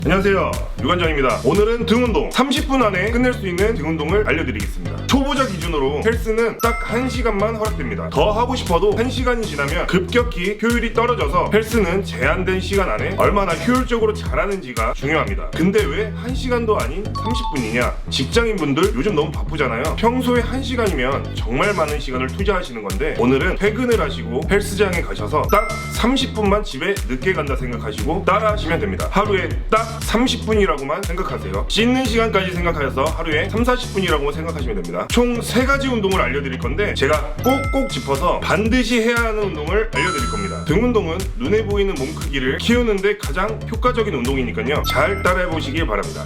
안녕하세요, 유관장입니다. 오늘은 등운동 30분 안에 끝낼 수 있는 등운동을 알려드리겠습니다. 초보자 기준으로 헬스는 딱 1시간만 허락됩니다. 더 하고 싶어도 1시간이 지나면 급격히 효율이 떨어져서 헬스는 제한된 시간 안에 얼마나 효율적으로 잘하는지가 중요합니다. 근데 왜 1시간도 아닌 30분이냐? 직장인분들 요즘 너무 바쁘잖아요. 평소에 1시간이면 정말 많은 시간을 투자하시는 건데 오늘은 퇴근을 하시고 헬스장에 가셔서 딱 30분만 집에 늦게 간다 생각하시고 따라 하시면 됩니다. 하루에 딱 30분이라고만 생각하세요. 씻는 시간까지 생각하셔서 하루에 30-40분이라고 생각하시면 됩니다. 총 3가지 운동을 알려드릴 건데 제가 꼭꼭 짚어서 반드시 해야 하는 운동을 알려드릴 겁니다. 등 운동은 눈에 보이는 몸 크기를 키우는데 가장 효과적인 운동이니까요. 잘 따라해 보시길 바랍니다.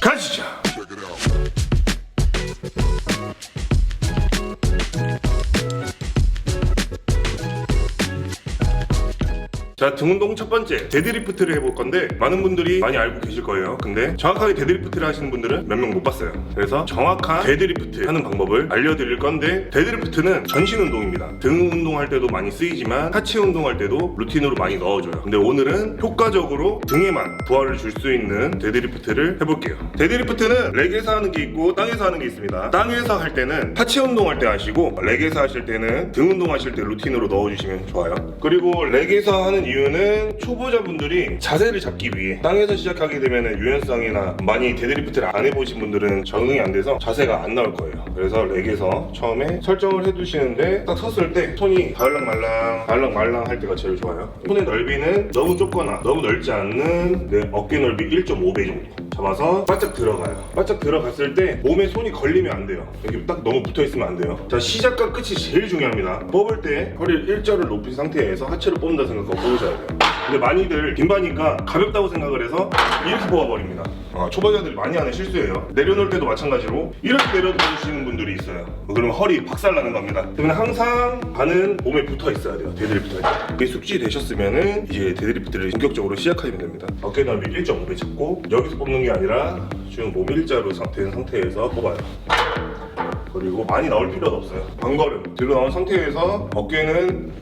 가시죠! 자, 등운동 첫 번째 데드리프트를 해볼 건데 많은 분들이 많이 알고 계실 거예요. 근데 정확하게 데드리프트를 하시는 분들은 몇 명 못 봤어요. 그래서 정확한 데드리프트 하는 방법을 알려드릴 건데, 데드리프트는 전신 운동입니다. 등 운동할 때도 많이 쓰이지만 하체 운동할 때도 루틴으로 많이 넣어줘요. 근데 오늘은 효과적으로 등에만 부하를 줄 수 있는 데드리프트를 해볼게요. 데드리프트는 렉에서 하는 게 있고 땅에서 하는 게 있습니다. 땅에서 할 때는 하체 운동할 때 하시고, 렉에서 하실 때는 등 운동하실 때 루틴으로 넣어주시면 좋아요. 그리고 렉에서 하는 이유는 초보자분들이 자세를 잡기 위해, 땅에서 시작하게 되면 유연성이나 많이 데드리프트를 안 해보신 분들은 적응이 안 돼서 자세가 안 나올 거예요. 그래서 렉에서 처음에 설정을 해두시는데, 딱 섰을 때 손이 달랑말랑 할 때가 제일 좋아요. 손의 넓이는 너무 좁거나 너무 넓지 않는 내 어깨 넓이 1.5배 정도 잡아서 바짝 들어가요. 바짝 들어갔을 때 몸에 손이 걸리면 안 돼요. 여기 딱 너무 붙어있으면 안 돼요. 자, 시작과 끝이 제일 중요합니다. 뽑을 때 허리를 일자로 높인 상태에서 하체를 뽑는다 생각하고 뽑으셔야 돼요. 근데 많이들 빈바니까 가볍다고 생각을 해서 이렇게 뽑아버립니다. 초보자들이 많이 하는 실수예요. 내려놓을 때도 마찬가지로 이렇게 내려놓으시는 분들이 있어요. 그러면 허리 박살나는 겁니다. 그러면 항상 발은 몸에 붙어 있어야 돼요. 데드리프트 할 때. 그게 숙지되셨으면은 이제 데드리프트를 본격적으로 시작하시면 됩니다. 어깨 넓이 1.5배 잡고 여기서 뽑는 게 아니라 지금 몸 일자로 된 상태에서 뽑아요. 그리고 많이 나올 필요도 없어요. 반걸음 들어 나온 상태에서 어깨는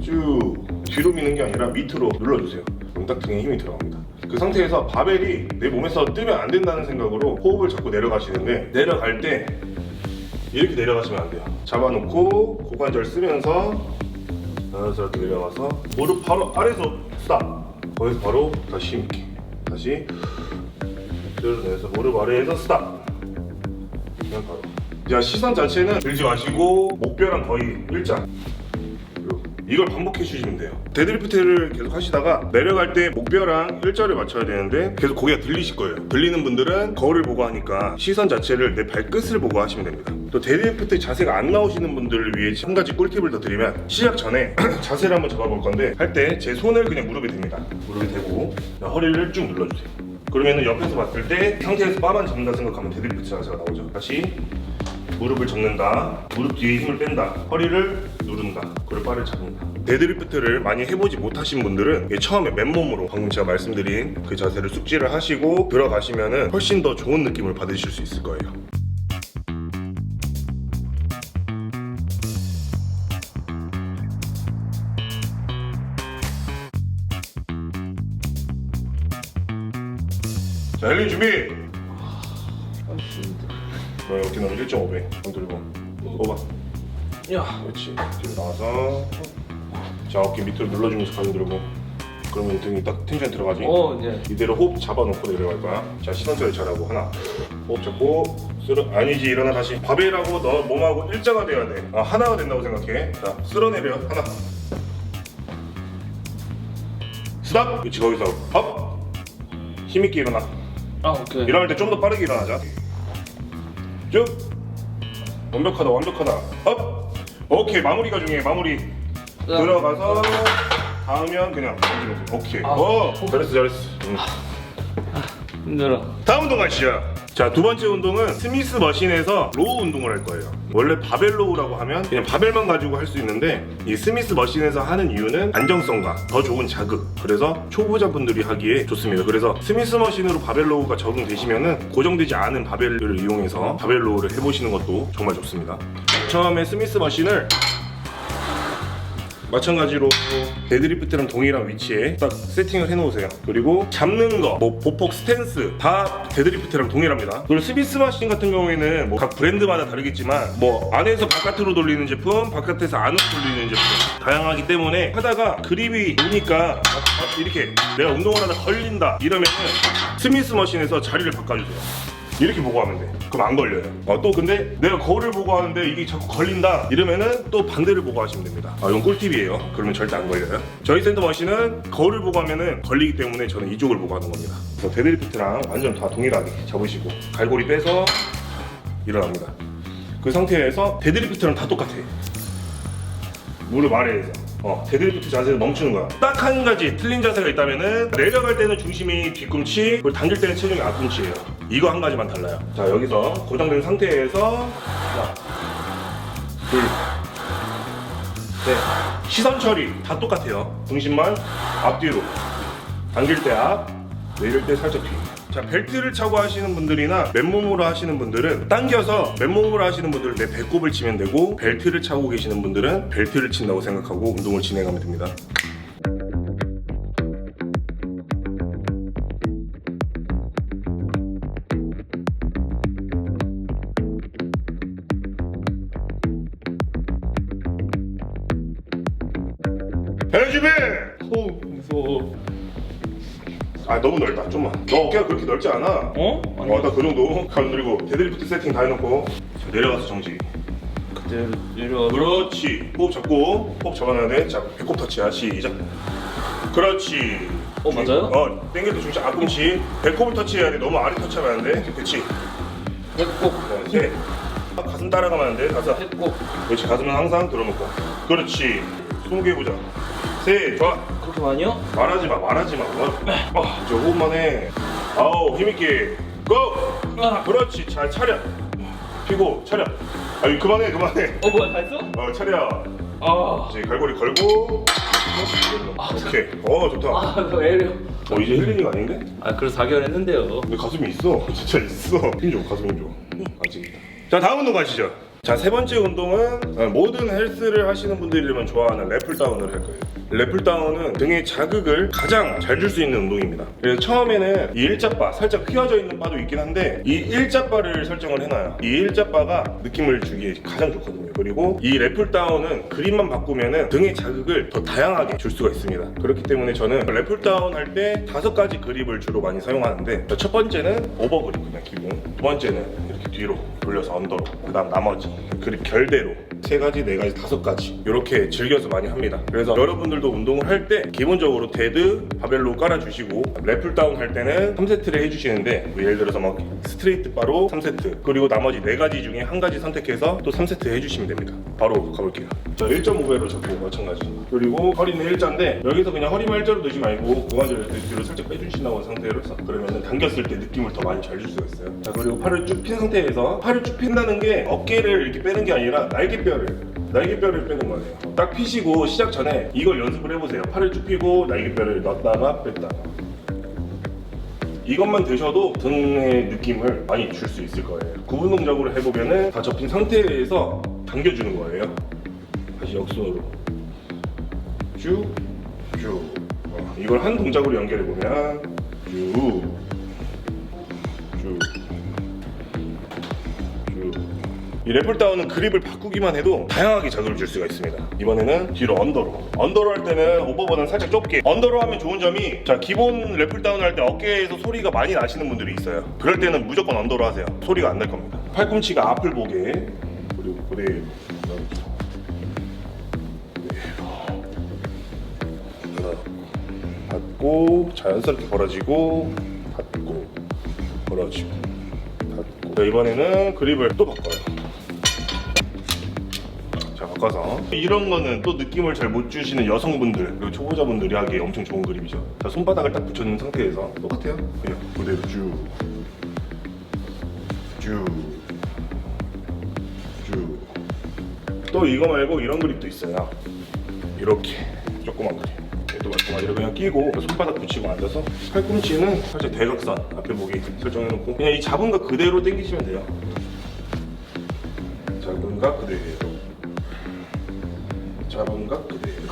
쭉 뒤로 미는 게 아니라 밑으로 눌러주세요. 그럼 딱 등에 힘이 들어갑니다. 그 상태에서 바벨이 내 몸에서 뜨면 안 된다는 생각으로 호흡을 잡고 내려가시는데, 내려갈 때 이렇게 내려가시면 안 돼요. 잡아놓고 고관절 쓰면서 이렇게 내려가서 무릎 바로 아래에서 스탑. 거기서 바로 다시 힘있게 다시 내려내서 무릎 아래에서 스탑. 그냥 바로. 자, 시선 자체는 들지 마시고 목뼈랑 거의 일자. 이걸 반복해 주시면 돼요. 데드리프트를 계속 하시다가 내려갈 때 목뼈랑 일자를 맞춰야 되는데 계속 고개가 들리실 거예요. 들리는 분들은 거울을 보고 하니까 시선 자체를 내 발끝을 보고 하시면 됩니다. 또 데드리프트 자세가 안 나오시는 분들을 위해 한 가지 꿀팁을 더 드리면, 시작 전에 자세를 한번 잡아볼 건데, 할 때 제 손을 그냥 무릎에 댑니다. 무릎에 대고 허리를 쭉 눌러주세요. 그러면은 옆에서 봤을 때 상태에서 바만 잡는다 생각하면 데드리프트 자세가 나오죠. 다시 무릎을 접는다, 무릎 뒤에 힘을 뺀다, 허리를 누른다, 그리고 바를 잡는다. 데드리프트를 많이 해보지 못하신 분들은 처음에 맨몸으로 방금 제가 말씀드린 그 자세를 숙지를 하시고 들어가시면은 훨씬 더 좋은 느낌을 받으실 수 있을 거예요. 자, 헬린 준비! 어깨 넓이 1.5배 손 들고 뽑아. 야, 그렇지. 뒤로 나와서 자, 어깨 밑으로 눌러주면서 가슴 들고. 그러면 등이 딱 텐션 들어가지. 네. 이대로 호흡 잡아놓고 내려갈 거야. 자, 시선 처리 잘하고 하나. 호흡 잡고 아니지, 일어나 다시. 바벨하고 너 몸하고 일자가 돼야 돼. 하나가 된다고 생각해. 자, 쓸어내려. 하나. 스탑. 그렇지, 거기서 업. 힘있게 일어나. 오케이. 일어날 때 좀 더 빠르게 일어나자. 쭉. 완벽하다. 업. 오케이, 마무리가 중요해. 마무리. 들어가서 닿으면 그냥 던지면서. 오케이. 잘했어. 힘들어. 다음 운동 가시죠. 자, 두 번째 운동은 스미스 머신에서 로우 운동을 할 거예요. 원래 바벨 로우라고 하면 그냥 바벨만 가지고 할 수 있는데, 이 스미스 머신에서 하는 이유는 안정성과 더 좋은 자극, 그래서 초보자분들이 하기에 좋습니다. 그래서 스미스 머신으로 바벨 로우가 적응되시면은 고정되지 않은 바벨을 이용해서 바벨 로우를 해보시는 것도 정말 좋습니다. 처음에 스미스 머신을 마찬가지로 데드리프트랑 동일한 위치에 딱 세팅을 해놓으세요. 그리고 잡는 거, 뭐 보폭 스탠스 다 데드리프트랑 동일합니다. 그리고 스미스 마신 같은 경우에는 뭐 각 브랜드마다 다르겠지만 뭐 안에서 바깥으로 돌리는 제품, 바깥에서 안으로 돌리는 제품 다양하기 때문에 하다가 그립이 오니까 이렇게 내가 운동을 하다 걸린다 이러면은 스미스 머신에서 자리를 바꿔주세요. 이렇게 보고 하면 돼. 그럼 안 걸려요. 또 근데 내가 거울을 보고 하는데 이게 자꾸 걸린다 이러면은 또 반대를 보고 하시면 됩니다. 이건 꿀팁이에요. 그러면 절대 안 걸려요. 저희 센터 머신은 거울을 보고 하면은 걸리기 때문에 저는 이쪽을 보고 하는 겁니다. 그래서 데드리프트랑 완전 다 동일하게 잡으시고 갈고리 빼서 일어납니다. 그 상태에서 데드리프트랑 다 똑같아. 무릎 아래에서 데드리프트 자세에서 멈추는 거야. 딱 한 가지 틀린 자세가 있다면은 내려갈 때는 중심이 뒤꿈치, 그리고 당길 때는 체중이 앞꿈치예요. 이거 한 가지만 달라요. 자, 여기서 고정된 상태에서 하나, 둘, 셋. 시선 처리 다 똑같아요. 중심만 앞뒤로. 당길 때 앞, 내릴 때 살짝 뒤. 자, 벨트를 차고 하시는 분들이나 맨몸으로 하시는 분들은 당겨서 맨몸으로 하시는 분들은 내 배꼽을 치면 되고, 벨트를 차고 계시는 분들은 벨트를 친다고 생각하고 운동을 진행하면 됩니다. 준비! 무서워. 너무 넓다. 좀만. 너 어깨가 그렇게 넓지 않아. 나 그 정도. 그리고 데드리프트 세팅 다 해놓고 자, 내려가서 정지. 그대로 내려와. 그렇지. 호흡 잡고 호흡 잡아놔야 돼. 자, 배꼽 터치야. 시작. 그렇지. 맞아요? 땡겨도 중심 앞꿈치. 배꼽을 터치해야 돼. 너무 아래 터치하면 안 돼. 그렇지. 배꼽. 셋. 가슴 따라가면 안 돼. 다섯. 배꼽. 그렇지. 가슴은 항상 들어놓고. 그렇지. 20개 해보자. 셋. 좋아. 그렇게 많이요? 말하지 마. 이제 호흡만 해. 아우, 힘있게. 고! 그렇지. 잘 차려. 피고 차려. 그만해. 뭐야, 다 했어? 차려. 이제 갈고리 걸고. 오케이. 좋다. 너 애려. 이제 힐링이 아닌데? 그래서 4개월 했는데요. 근데 가슴이 있어. 진짜 있어. 힘 줘. 가슴 힘 줘. 아직. 자, 다음 운동 가시죠. 자, 세 번째 운동은 모든 헬스를 하시는 분들이면 좋아하는 랩풀다운을 할 거예요. 랩풀다운은 등의 자극을 가장 잘 줄 수 있는 운동입니다. 그래서 처음에는 이 일자바, 살짝 휘어져 있는 바도 있긴 한데 이 일자바를 설정을 해놔요. 이 일자바가 느낌을 주기에 가장 좋거든요. 그리고 이 랩풀다운은 그립만 바꾸면은 등의 자극을 더 다양하게 줄 수가 있습니다. 그렇기 때문에 저는 랩풀다운 할 때 5가지 그립을 주로 많이 사용하는데, 첫 번째는 오버그립 그냥 기본, 두 번째는 이렇게 뒤로 돌려서 언더로, 그 다음 나머지 그립 결대로 3가지, 4가지, 5가지 이렇게 즐겨서 많이 합니다. 그래서 여러분들도 운동을 할 때 기본적으로 데드, 바벨로 깔아주시고 랩풀다운 할 때는 3세트를 해주시는데, 예를 들어서 막 스트레이트 바로 3세트, 그리고 나머지 4가지 중에 1가지 선택해서 또 3세트 해주시면 됩니다. 바로 가볼게요. 자, 1.5배로 잡고 마찬가지. 그리고 허리는 일자인데 여기서 그냥 허리만 일자로 두지 말고 고관절을 뒤로 살짝 빼주신다고 상태로 해서, 그러면 당겼을 때 느낌을 더 많이 잘 줄 수가 있어요. 자, 그리고 팔을 쭉 핀 상태에서, 팔을 쭉 핀다는 게 어깨를 이렇게 빼는 게 아니라 날개뼈를 빼는 거예요. 딱 피시고 시작 전에 이걸 연습을 해보세요. 팔을 쭉 펴고 날개뼈를 넣었다가 뺐다가. 이것만 드셔도 등의 느낌을 많이 줄 수 있을 거예요. 구분 동작으로 해보면은 다 접힌 상태에서 당겨주는 거예요. 다시 역순으로 쭉. 이걸 한 동작으로 연결해보면 쭉. 이 랩풀다운은 그립을 바꾸기만 해도 다양하게 자극을 줄 수가 있습니다. 이번에는 뒤로 언더로 할 때는 오버보다는 살짝 좁게. 언더로 하면 좋은 점이, 자, 기본 랩풀다운 할 때 어깨에서 소리가 많이 나시는 분들이 있어요. 그럴 때는 무조건 언더로 하세요. 소리가 안 날 겁니다. 팔꿈치가 앞을 보게. 그리고 그대로 받고 자연스럽게 벌어지고 받고 벌어지고 받고. 자, 이번에는 그립을 또 바꿔요. 자, 바꿔서. 이런 거는 또 느낌을 잘 못 주시는 여성분들, 그리고 초보자분들이 하기에 엄청 좋은 그립이죠. 자, 손바닥을 딱 붙여놓은 상태에서 똑같아요. 그냥 그대로 쭉. 또 이거 말고 이런 그립도 있어요. 이렇게 조그만 그립. 또 이렇게 그냥 끼고 손바닥 붙이고 앉아서 팔꿈치는 살짝 대각선 앞에 보기 설정해놓고 그냥 이 잡은 거 그대로 당기시면 돼요. 잡은 거 그대로. 자본각 그대로.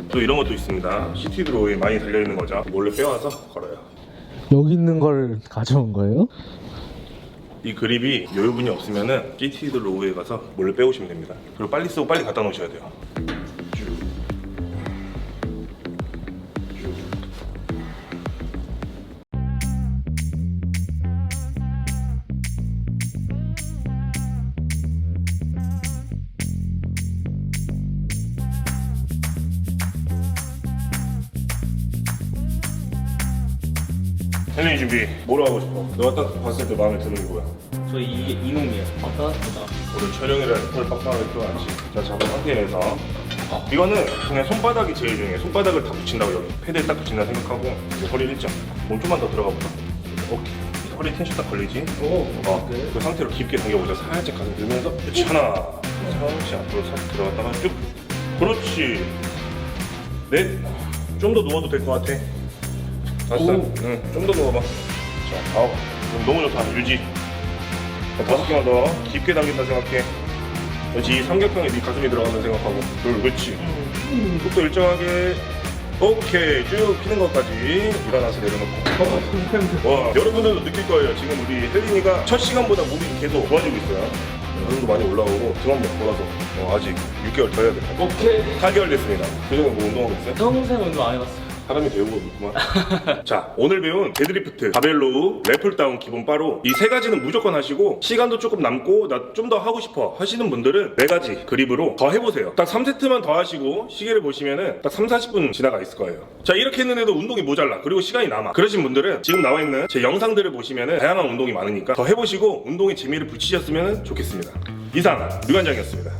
또 이런 것도 있습니다. CT 드로우에 많이 달려있는 거죠. 몰래 빼와서 걸어요. 여기 있는 걸 가져온 거예요? 이 그립이 여유분이 없으면은 CT 드로우에 가서 몰래 빼오시면 됩니다. 그리고 빨리 쓰고 빨리 갖다 놓으셔야 돼요. 쭉. 쭉. 헬린이 준비. 뭐로 하고 싶어? 너가 딱 봤을 때 마음에 드는 게 뭐야? 저 이놈이에요. 아까 오늘 촬영이라 털 빡빡하게 필요하지. 자, 잡은 상태에서 이거는 그냥 손바닥이 제일 중요해. 손바닥을 다 붙인다고 여기 패드에 딱 붙인다 생각하고 이제 허리 일자. 몸 좀만 더 들어가 보자. 오케이. 허리 텐션 딱 걸리지? 오케이. 그 상태로 깊게 당겨보자. 살짝 가슴 들면서 그렇지. 하나. 살짝 앞으로 살짝 들어갔다가 쭉. 그렇지. 넷. 좀 더 누워도 될 것 같아. 다섯. 응. 좀 더 누워봐. 자, 아홉. 너무 좋다. 유지. 자, 5개만 더 깊게 당긴다 생각해. 그렇지. 이 삼각형에 네 가슴이 들어간다 생각하고. 둘, 그렇지. 속도 일정하게. 오케이. 쭉 피는 것까지 일어나서 내려놓고. 와, 여러분들도 느낄 거예요. 지금 우리 혜린이가 첫 시간보다 몸이 계속 좋아지고 있어요. 눈도 많이 올라오고 등 한번 돌아서 아직 6개월 더 해야 돼. 오케이. 4개월 됐습니다. 그전에 뭐 운동하고 있어요? 평생 운동 안 해봤어. 사람이 배우고 있구만. 자, 오늘 배운 데드리프트, 바벨로우, 랩풀다운 기본 바로 이 세 가지는 무조건 하시고 시간도 조금 남고 나 좀 더 하고 싶어 하시는 분들은 4가지 그립으로 더 해보세요. 딱 3세트만 더 하시고 시계를 보시면은 딱 3, 40분 지나가 있을 거예요. 자, 이렇게 했는데도 운동이 모자라 그리고 시간이 남아 그러신 분들은 지금 나와 있는 제 영상들을 보시면은 다양한 운동이 많으니까 더 해보시고 운동에 재미를 붙이셨으면 좋겠습니다. 이상 류관장이었습니다.